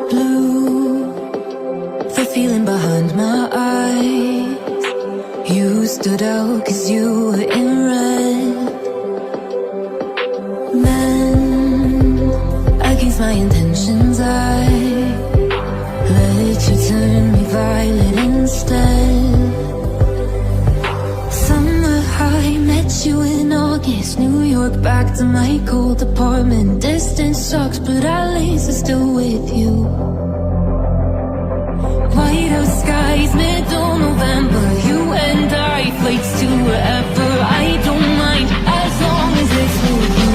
Blue, the feeling behind my eyes. You stood out 'cause you were in red. Men, against my intentions, I let you turn me violet instead. Summer high, met you in August. New York, back to my cold apartment. Distance sucks, but at least I'm still with you. White out skies, middle November. You and I, flights to wherever. I don't mind, as long as it's with you.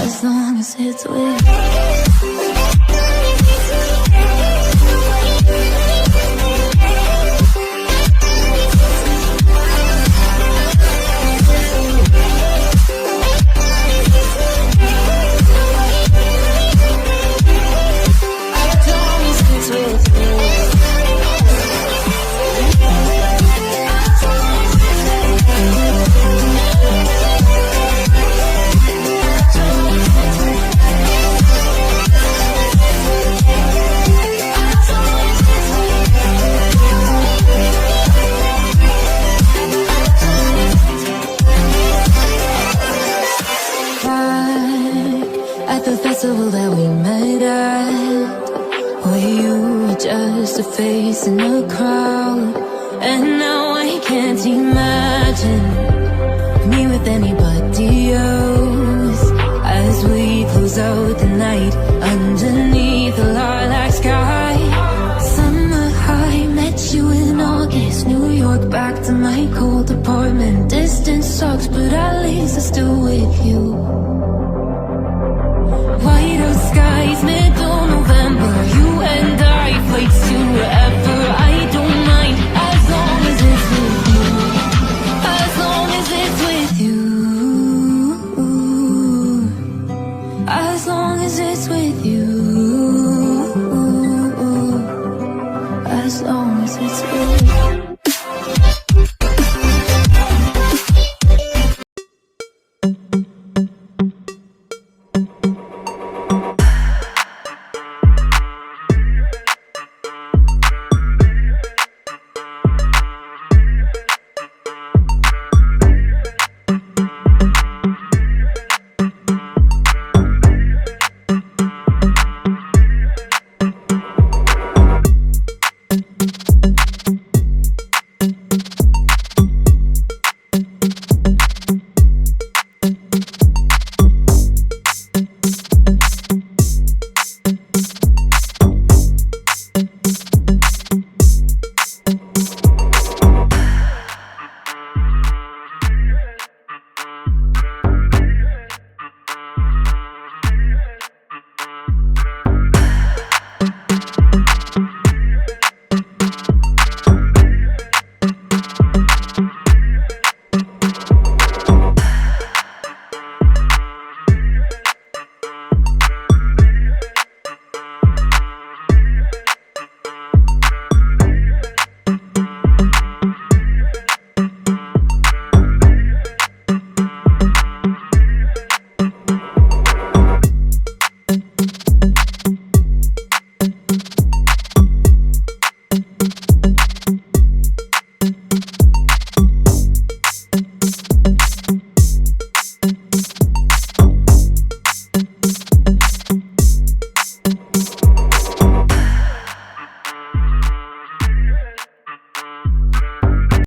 As long as it's with you. At the festival that we met at, where you were just a face in the crowd, and now I can't imagine